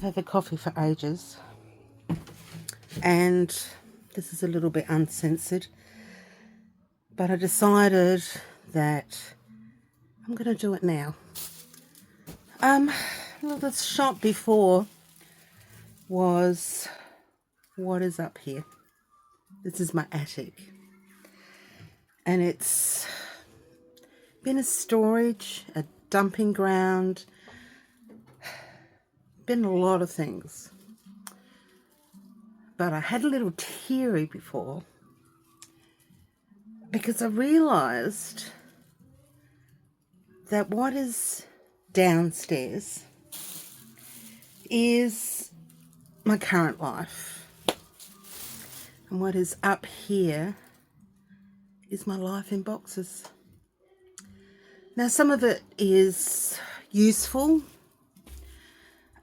have had coffee for ages, and this is a little bit uncensored, but I decided that I'm going to do it now. The shot before was what is up here. This is my attic, and it's been a storage, a dumping ground, been a lot of things. But I had a little teary before because I realised that what is downstairs is my current life, and what is up here is my life in boxes. Now, some of it is useful,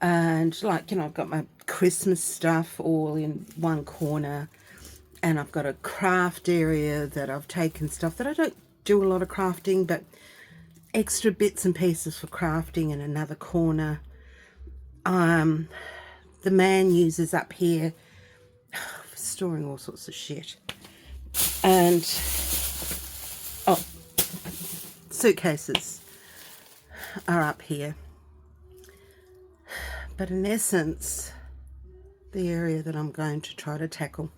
and I've got my Christmas stuff all in one corner, and I've got a craft area that I've taken stuff that I don't do a lot of crafting, but extra bits and pieces for crafting in another corner. The man uses up here for storing all sorts of shit. And suitcases are up here. But in essence, the area that I'm going to try to tackle,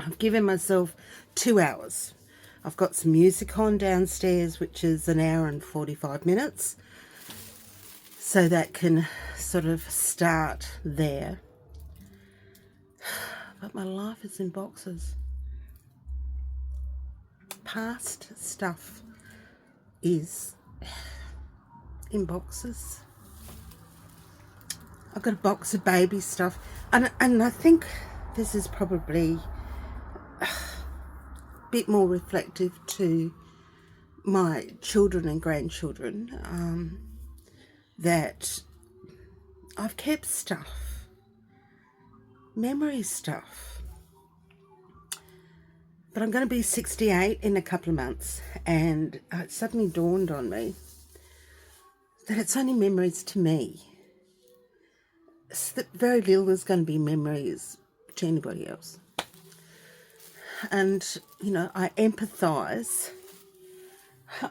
I've given myself 2 hours. I've got some music on downstairs, which is 1 hour and 45 minutes. So that can sort of start there. But my life is in boxes. Past stuff is in boxes. I've got a box of baby stuff, and I think this is probably a bit more reflective to my children and grandchildren, that I've kept stuff, memory stuff. But I'm going to be 68 in a couple of months, and it suddenly dawned on me that it's only memories to me. Very little is going to be memories to anybody else. And, I empathise.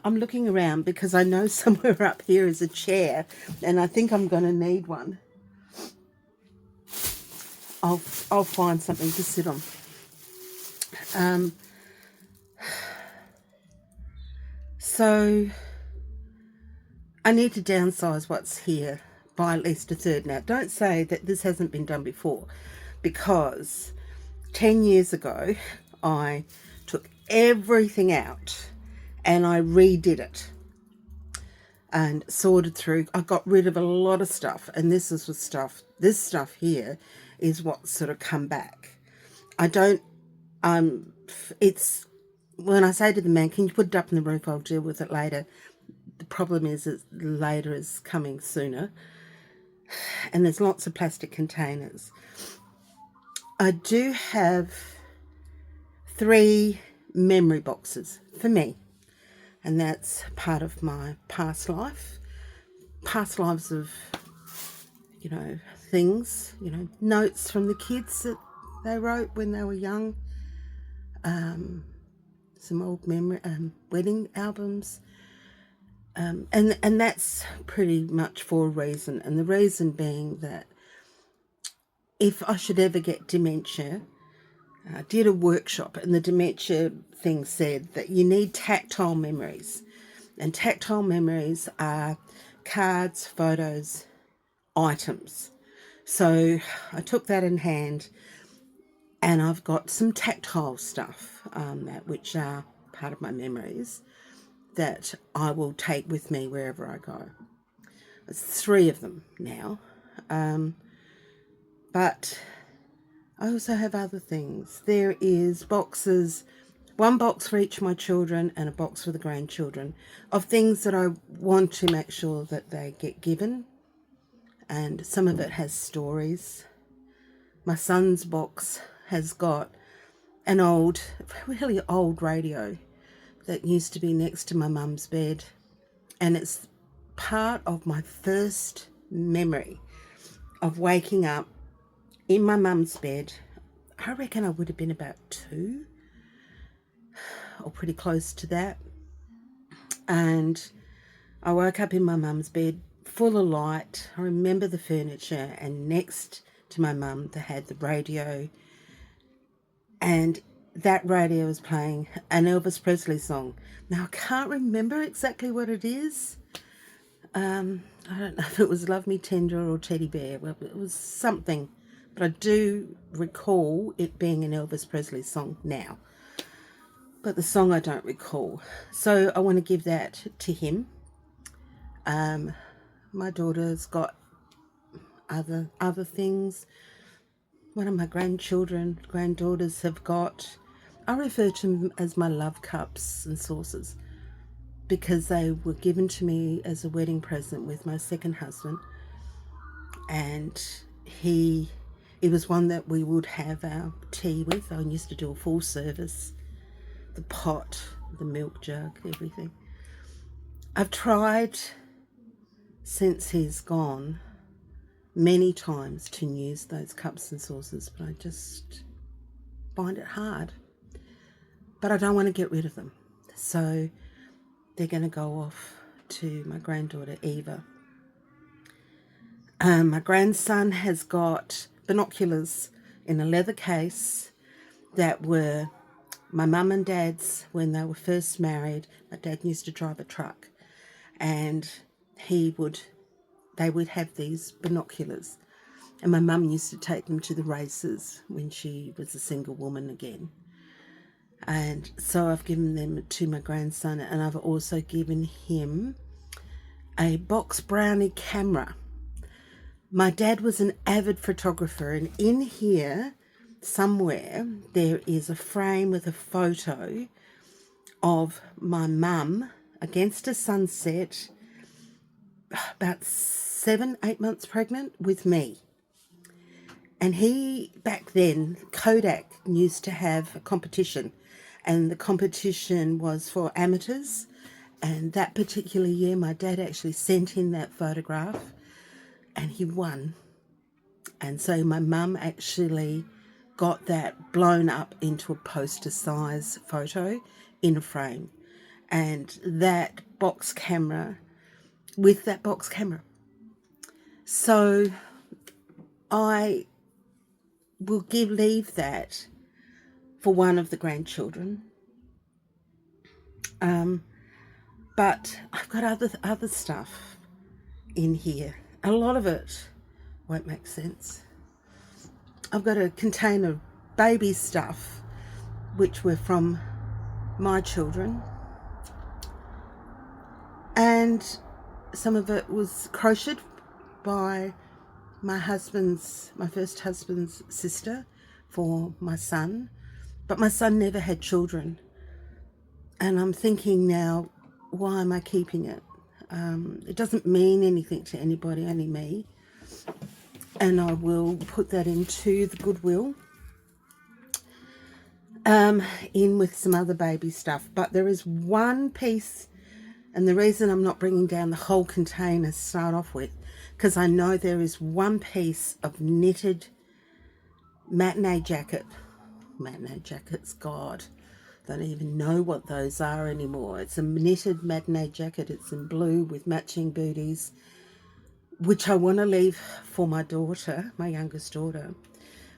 I'm looking around because I know somewhere up here is a chair, and I think I'm going to need one. I'll find something to sit on. So I need to downsize what's here by at least a third. Now, don't say that this hasn't been done before, because 10 years ago I took everything out and I redid it and sorted through. I got rid of a lot of stuff, and this stuff here is what sort of come back. It's when I say to the man, can you put it up in the roof, I'll deal with it later. The problem is that later is coming sooner, and there's lots of plastic containers. I do have 3 memory boxes for me, and that's part of my past lives of, things, notes from the kids that they wrote when they were young, some old memory, wedding albums, and that's pretty much for a reason, and the reason being that if I should ever get dementia, I did a workshop, and the dementia thing said that you need tactile memories, and tactile memories are cards, photos, items. So I took that in hand, and I've got some tactile stuff, which are part of my memories, that I will take with me wherever I go. It's 3 of them now. But I also have other things. There is boxes, 1 box for each of my children and a box for the grandchildren, of things that I want to make sure that they get given. And some of it has stories. My son's box has got an really old radio that used to be next to my mum's bed. And it's part of my first memory of waking up in my mum's bed. I reckon I would have been about 2 or pretty close to that. And I woke up in my mum's bed full of light. I remember the furniture, and next to my mum they had the radio, and that radio was playing an Elvis Presley song. Now I can't remember exactly what it is. I don't know if it was Love Me Tender or Teddy Bear. Well, it was something, but I do recall it being an Elvis Presley song now. But the song I don't recall. So I want to give that to him. My daughter's got other things. One of my granddaughters have got, I refer to them as my love cups and saucers, because they were given to me as a wedding present with my second husband. And he was one that we would have our tea with. I used to do a full service, the pot, the milk jug, everything. I've tried since he's gone many times to use those cups and saucers, but I just find it hard. But I don't want to get rid of them. So they're going to go off to my granddaughter Eva. My grandson has got binoculars in a leather case that were my mum and dad's when they were first married. My dad used to drive a truck, and they would have these binoculars, and my mum used to take them to the races when she was a single woman again. And so I've given them to my grandson, and I've also given him a box brownie camera. My dad was an avid photographer, and in here somewhere there is a frame with a photo of my mum against a sunset, about 7-8 months pregnant with me. And back then, Kodak used to have a competition, and the competition was for amateurs. And that particular year, my dad actually sent in that photograph, and he won. And so my mum actually got that blown up into a poster size photo in a frame, and that box camera with that box camera. So I will leave that for one of the grandchildren. But I've got other stuff in here. A lot of it won't make sense. I've got a container of baby stuff, which were from my children. And some of it was crocheted by my first husband's sister for my son. But my son never had children. And I'm thinking now, why am I keeping it? It doesn't mean anything to anybody, only me. And I will put that into the Goodwill, in with some other baby stuff. But there is one piece, and the reason I'm not bringing down the whole container to start off with, because I know there is one piece of knitted matinee jackets, God, don't even know what those are anymore. It's a knitted matinee jacket. It's in blue with matching booties, which I want to leave for my daughter, my youngest daughter,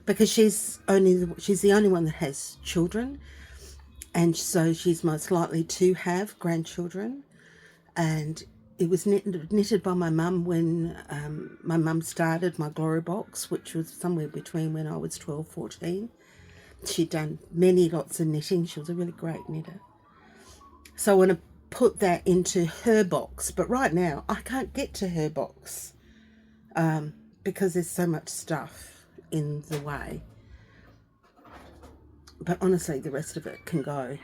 because she's the only one that has children, and so she's most likely to have grandchildren. And it was knitted by my mum when my mum started my Glory Box, which was somewhere between when I was 12, 14. She'd done lots of knitting. She was a really great knitter. So I want to put that into her box. But right now, I can't get to her box because there's so much stuff in the way. But honestly, the rest of it can go.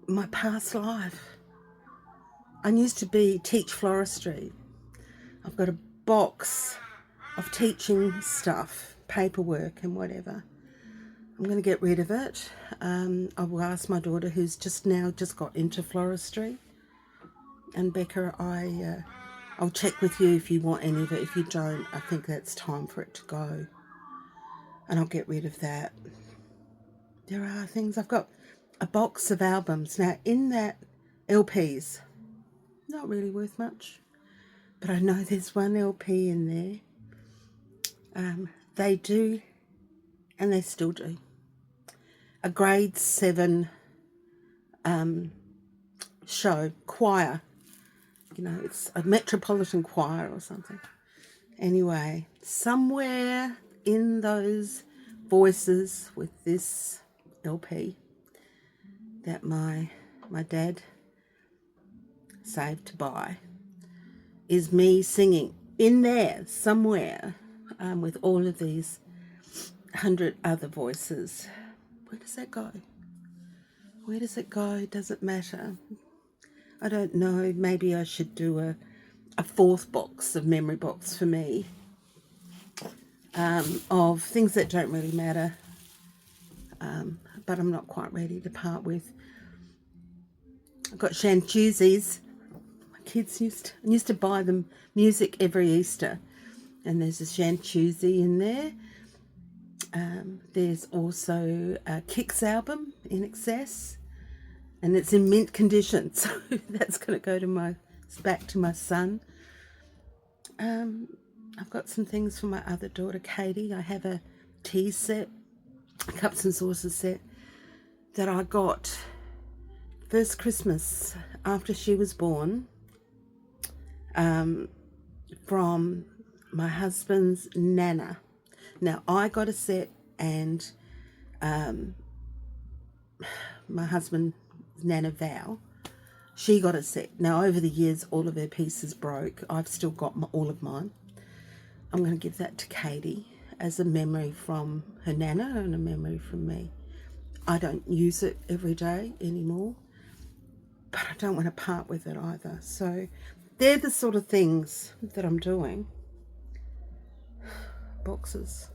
My past life. I used to teach floristry. I've got a box of teaching stuff, paperwork and whatever. I'm going to get rid of it. I will ask my daughter, who's just got into floristry. And Becca, I I'll check with you if you want any of it. If you don't, I think that's time for it to go. And I'll get rid of that. There are things. I've got a box of albums. Now, in that, LPs, not really worth much. But I know there's one LP in there. They do, and they still do, a grade 7 show, choir. You know, it's a metropolitan choir or something. Anyway, somewhere in those voices with this LP that my dad saved to buy is me singing in there somewhere, with all of these 100 other voices. Where does that go? Where does it go? Does it matter? I don't know. Maybe I should do a 4th box of memory box for me, of things that don't really matter, but I'm not quite ready to part with. I've got Chantuzies. My kids used to buy them music every Easter, and there's a Chantuzi in there. There's also a Kicks album, In Excess, and it's in mint condition, so that's going to go to back to my son. I've got some things for my other daughter, Katie. I have a tea set, a cups and saucers set that I got first Christmas after she was born, from my husband's nana. Now, I got a set, and my husband's nana, Val, she got a set. Now, over the years, all of her pieces broke. I've still got all of mine. I'm going to give that to Katie as a memory from her nana and a memory from me. I don't use it every day anymore, but I don't want to part with it either. So they're the sort of things that I'm doing. Boxes.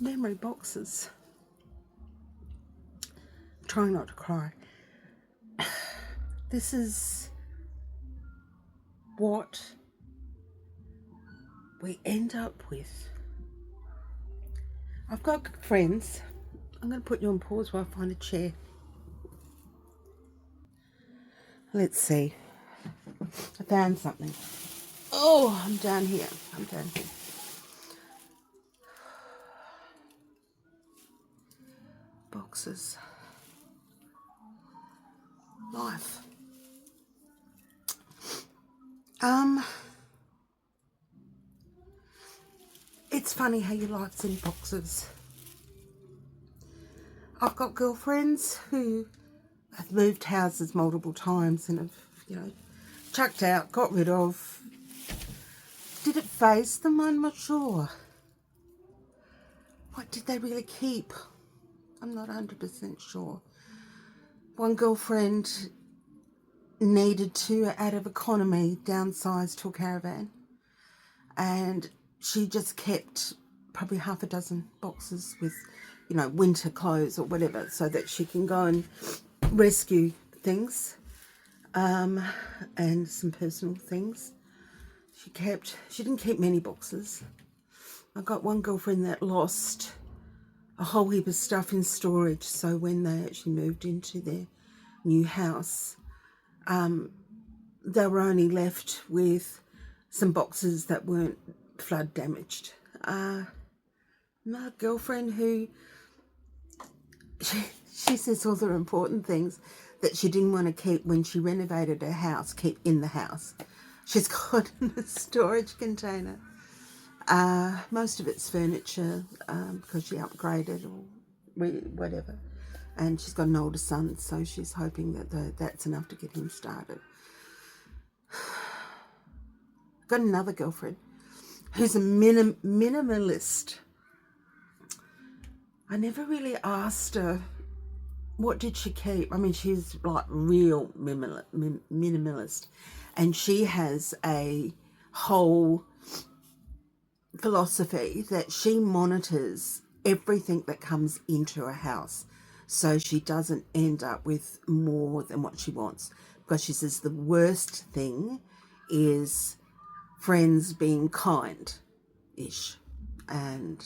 Memory boxes. Trying not to cry. This is what we end up with. I've got friends. I'm going to put you on pause while I find a chair. Let's see. I found something. Oh, I'm down here. Boxes. Life. It's funny how your life's in boxes. I've got girlfriends who have moved houses multiple times and have, chucked out, got rid of. Did it phase them? I'm not sure. What did they really keep? I'm not 100% sure. One girlfriend needed to, out of economy, downsize to a caravan, and she just kept probably half a dozen boxes with, winter clothes or whatever, so that she can go and rescue things, and some personal things. She didn't keep many boxes. I got one girlfriend that lost a whole heap of stuff in storage, so when they actually moved into their new house, they were only left with some boxes that weren't flood damaged. My girlfriend who, she says all the important things that she didn't want to keep when she renovated her house, keep in the house. She's got in a storage container. Most of it's furniture, because she upgraded or whatever. And she's got an older son, so she's hoping that that's enough to get him started. Got another girlfriend who's a minimalist. I never really asked her, what did she keep? I mean, she's like real minimalist. And she has a whole philosophy that she monitors everything that comes into her house, so she doesn't end up with more than what she wants. Because she says the worst thing is friends being kind-ish, and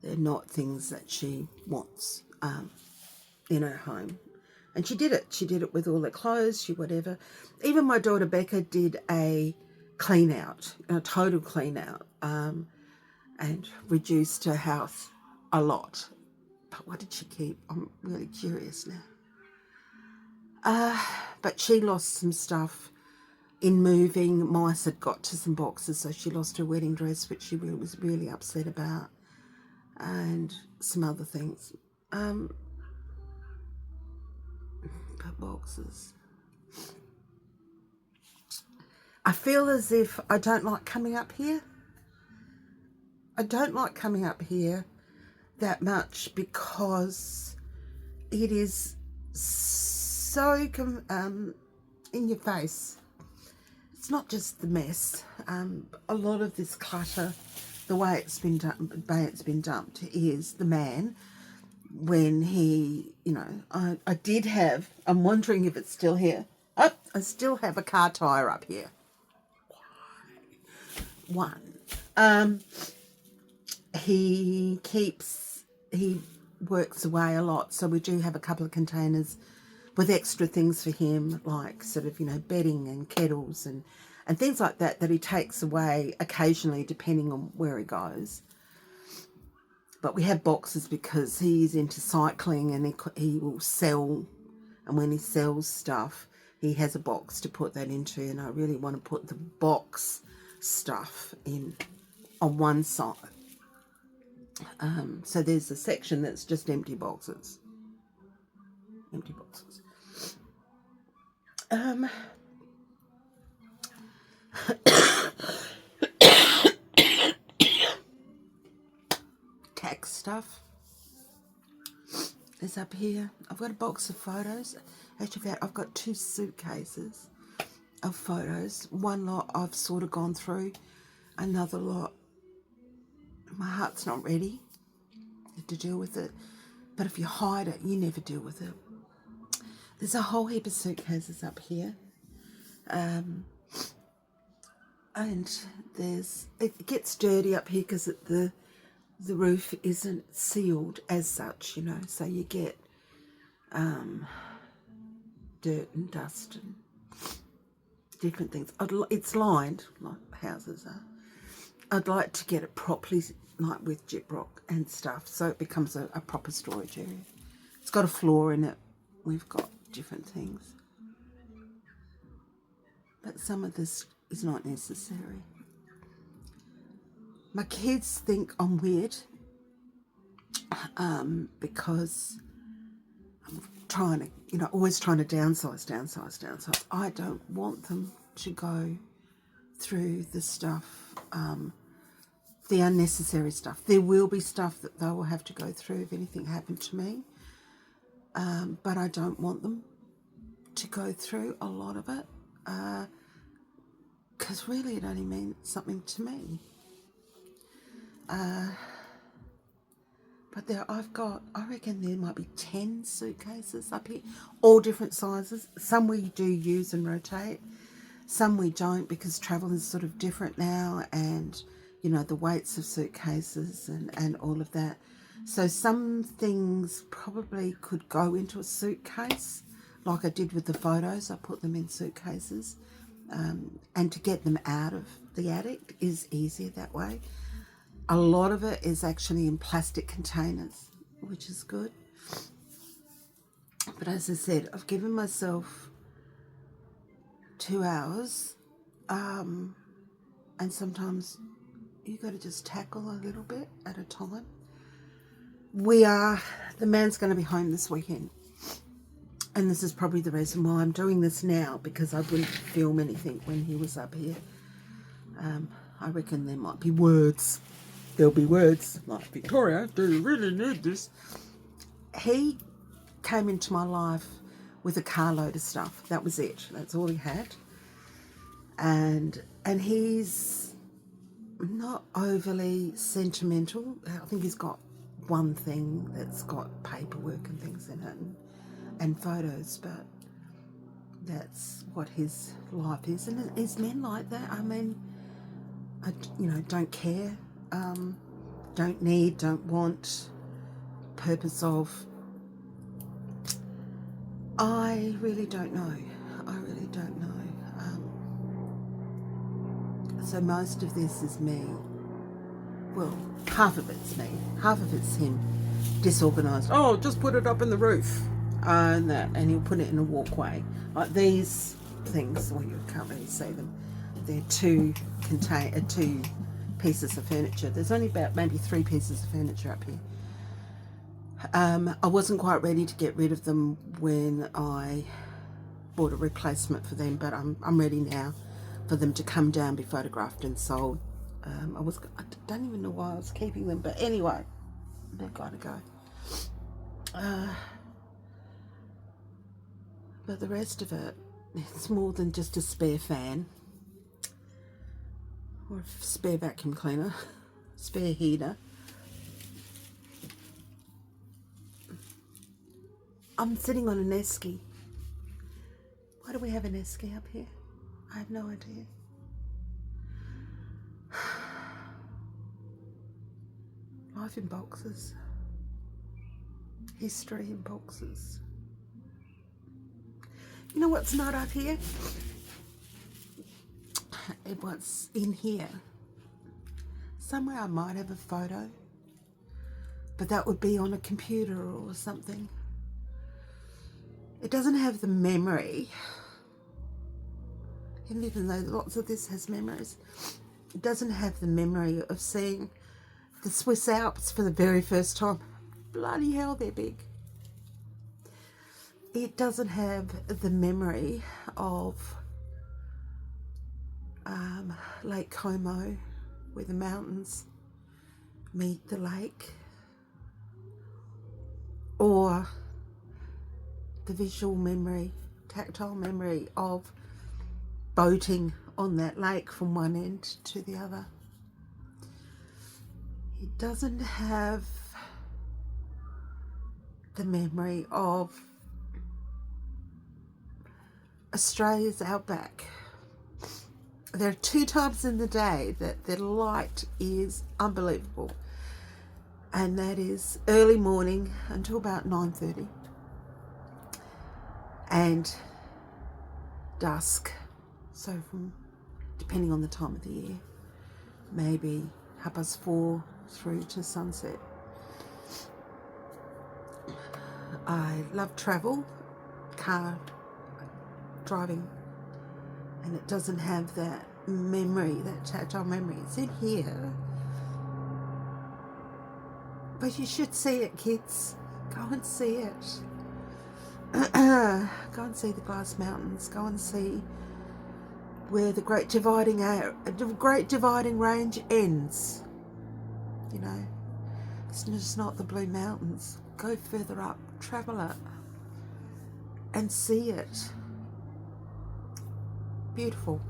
they're not things that she wants in her home. And she did it. She did it with all her clothes, whatever. Even my daughter Becca did a clean out, a total clean out, and reduced her house a lot. But what did she keep? I'm really curious now. But she lost some stuff in moving. Mice had got to some boxes, so she lost her wedding dress, which she was really upset about, and some other things. But boxes. I feel as if I don't like coming up here. I don't like coming up here that much because it is so in your face. It's not just the mess. A lot of this clutter, the way it's been dumped, is the man. When he, I did have. I'm wondering if it's still here. Oh, I still have a car tire up here. One. He works away a lot, so we do have a couple of containers with extra things for him, like sort of, bedding and kettles and things like that he takes away occasionally depending on where he goes. But we have boxes because he's into cycling and he will sell, and when he sells stuff, he has a box to put that into, and I really want to put the box stuff in on one side. So there's a section that's just empty boxes. Empty boxes. Tax stuff is up here. I've got a box of photos. Actually, I've got 2 suitcases of photos. One lot I've sort of gone through. Another lot, my heart's not ready to deal with it. But if you hide it, you never deal with it. There's a whole heap of suitcases up here. And it gets dirty up here because the roof isn't sealed as such, so you get dirt and dust and different things. It's lined like houses are. I'd like to get it properly, like with gyprock and stuff, so it becomes a proper storage area. It's got a floor in it. We've got different things. But some of this is not necessary. My kids think I'm weird because I'm trying to, always trying to downsize. I don't want them to go through the stuff, the unnecessary stuff. There will be stuff that they will have to go through if anything happened to me, but I don't want them to go through a lot of it because really it only means something to me. But I reckon there might be 10 suitcases up here, all different sizes. Some we do use and rotate, some we don't because travel is sort of different now, and the weights of suitcases and all of that. So some things probably could go into a suitcase, like I did with the photos. I put them in suitcases, and to get them out of the attic is easier that way. A lot of it is actually in plastic containers, which is good. But as I said, I've given myself 2 hours, and sometimes you got to just tackle a little bit at a time. The man's going to be home this weekend, and this is probably the reason why I'm doing this now, because I wouldn't film anything when he was up here. I reckon there might be words. There'll be words like, Victoria, do you really need this? He came into my life with a carload of stuff. That was it. That's all he had. And he's not overly sentimental. I think he's got one thing that's got paperwork and things in it and photos, but that's what his life is. And is men like that? I mean, don't care, don't need, don't want, purpose of. I really don't know. I really don't know. So most of this is me. Well, half of it's me. Half of it's him. Disorganised. Oh, just put it up in the roof. And he'll put it in a walkway. Like these things, well, you can't really see them. They're two pieces of furniture. There's only about maybe 3 pieces of furniture up here. I wasn't quite ready to get rid of them when I bought a replacement for them, but I'm ready now for them to come down, be photographed and sold. I don't even know why I was keeping them, but anyway, they've got to go. But the rest of it, it's more than just a spare fan or a spare vacuum cleaner, spare heater. I'm sitting on an esky. Why do we have an esky up here? I have no idea. Life in boxes. History in boxes. You know what's not up here? What's in here? Somewhere I might have a photo, but that would be on a computer or something. It doesn't have the memory, and even though lots of this has memories, it doesn't have the memory of seeing the Swiss Alps for the very first time. Bloody hell, they're big. It doesn't have the memory of Lake Como, where the mountains meet the lake, or the visual memory, tactile memory of boating on that lake from one end to the other. It doesn't have the memory of Australia's outback. There are 2 times in the day that the light is unbelievable, and that is early morning until about 9:30 and dusk. So from, depending on the time of the year, maybe 4:30 through to sunset. I love travel, car driving, and it doesn't have that memory, that tactile memory. It's in here, but you should see it, kids. Go and see it. Go and see the Glass Mountains. Go and see where the Great Dividing Range ends. You know, it's just not the Blue Mountains. Go further up, travel it, and see it. Beautiful.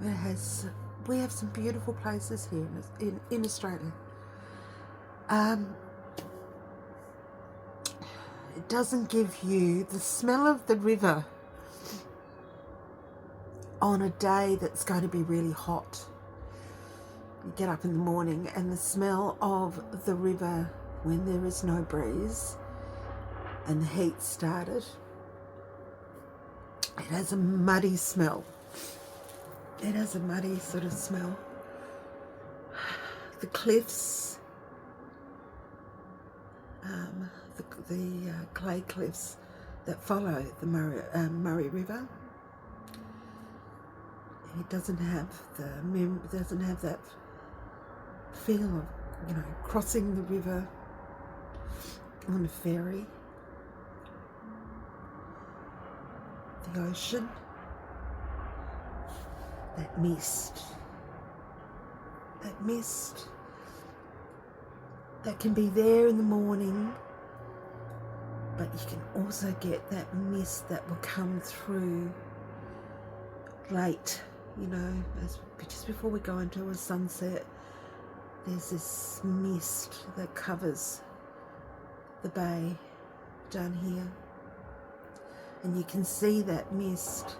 We have some beautiful places here in Australia. It doesn't give you the smell of the river on a day that's going to be really hot. You get up in the morning and the smell of the river when there is no breeze and the heat started. It has a muddy smell. It has a muddy sort of smell. The cliffs, the clay cliffs that follow the Murray River. It doesn't have that feel of, crossing the river on a ferry. The ocean, that mist that can be there in the morning, but you can also get that mist that will come through late, just before we go into a sunset. There's this mist that covers the bay down here. And you can see that mist.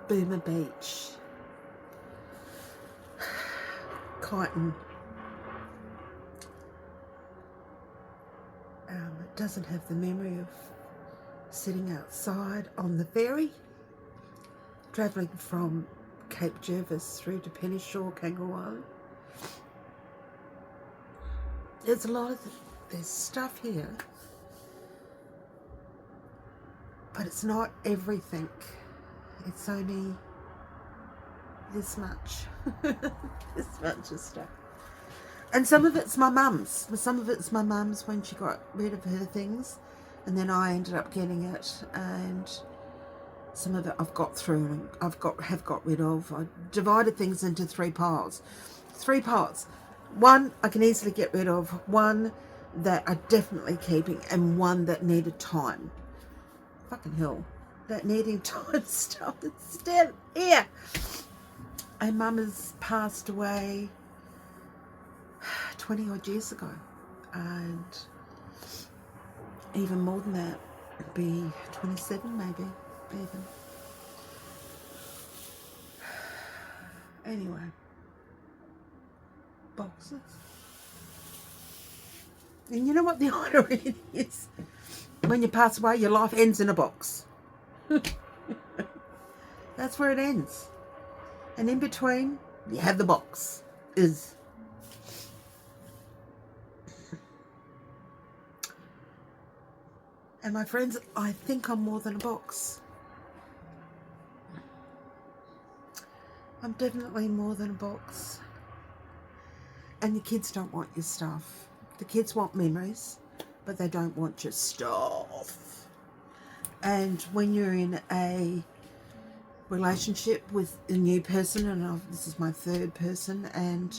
Boomer Beach, Kyneton. It doesn't have the memory of sitting outside on the ferry, travelling from Cape Jervis through to Penyshaw, Kangaroo Island. There's a lot of there's stuff here, but it's not everything. It's only this much, this much of stuff. And some of it's my mum's. Some of it's my mum's when she got rid of her things, and then I ended up getting it. And some of it I've got through and have got rid of. I divided things into three piles. One I can easily get rid of, one that I'm definitely keeping, and one that needed time. Fucking hell, that needing time stuff is still here. And Mum has passed away 20 odd years ago, and even more than that, it'd be 27 maybe, even. Anyway, boxes. And you know what the irony is? When you pass away, your life ends in a box. That's where it ends. And in between, you have the box. And my friends, I think I'm more than a box. I'm definitely more than a box. And the kids don't want your stuff. The kids want memories, but they don't want your stuff. And when you're in a relationship with a new person, and this is my third person, and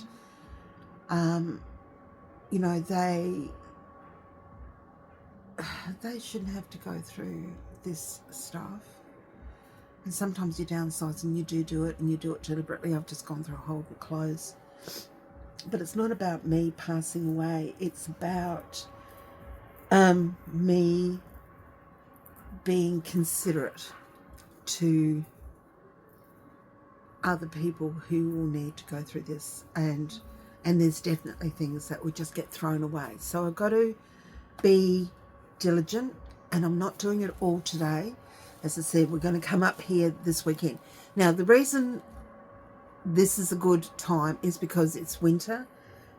you know, they shouldn't have to go through this stuff. And sometimes you downsize and you do it, and you do it deliberately. I've just gone through a whole close. But it's not about me passing away. It's about me being considerate to other people who will need to go through this. And there's definitely things that would just get thrown away. So I've got to be diligent, and I'm not doing it all today. As I said, we're going to come up here this weekend. Now, the reason this is a good time is because it's winter,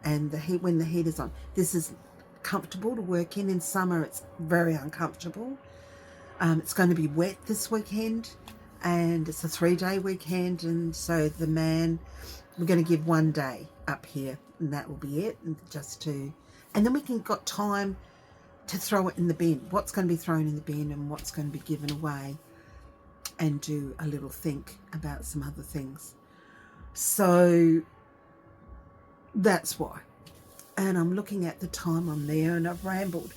and the heat, when the heat is on, this is comfortable to work in. In summer, it's very uncomfortable. It's going to be wet this weekend, and it's a 3-day weekend, and so we're going to give 1 day up here, and that will be it. And then we can got time to throw it in the bin. What's going to be thrown in the bin and what's going to be given away, and do a little think about some other things. So that's why. And I'm looking at the time I'm there, and I've rambled.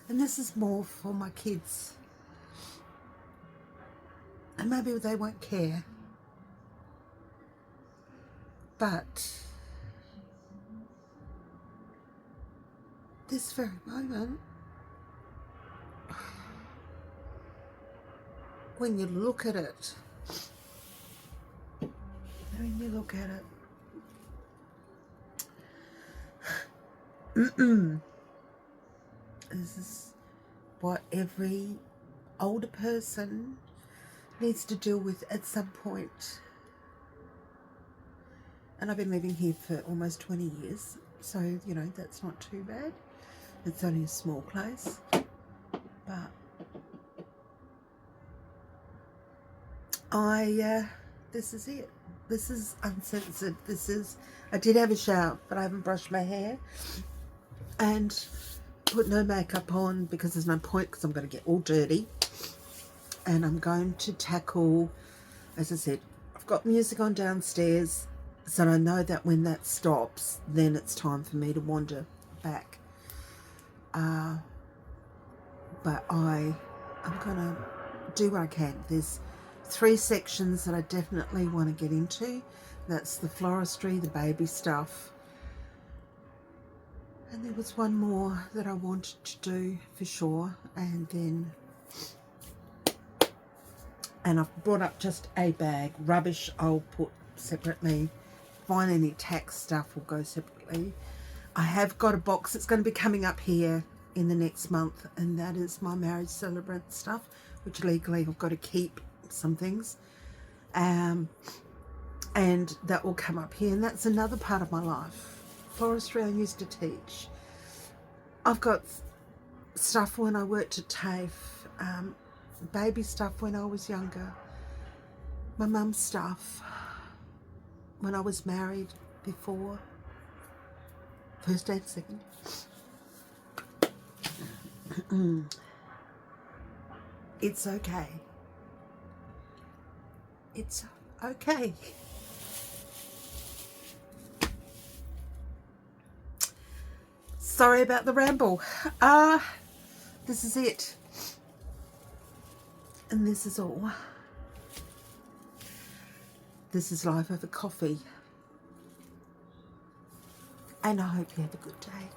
And this is more for my kids. And maybe they won't care. But this very moment, when you look at it, this is what every older person needs to deal with at some point. And I've been living here for almost 20 years, so, you know, that's not too bad. It's only a small place, but this is it. This is uncensored. I did have a shower, but I haven't brushed my hair and put no makeup on because there's no point, because I'm going to get all dirty. And I'm going to tackle, as I said, I've got music on downstairs, so I know that when that stops, then it's time for me to wander back. But I'm going to do what I can. There's 3 sections that I definitely want to get into. That's the floristry, the baby stuff, And there was one more that I wanted to do for sure, and I've brought up just a bag. Rubbish I'll put separately. Find any tax stuff will go separately. I have got a box that's going to be coming up here in the next month, and that is my marriage celebrant stuff, which legally I've got to keep some things. And that will come up here, and that's another part of my life. Forestry I used to teach. I've got stuff when I worked at TAFE, baby stuff when I was younger, my mum's stuff when I was married before, first and second. It's okay. It's okay. Sorry about the ramble. This is it. And this is all. This is life over coffee. And I hope you have a good day.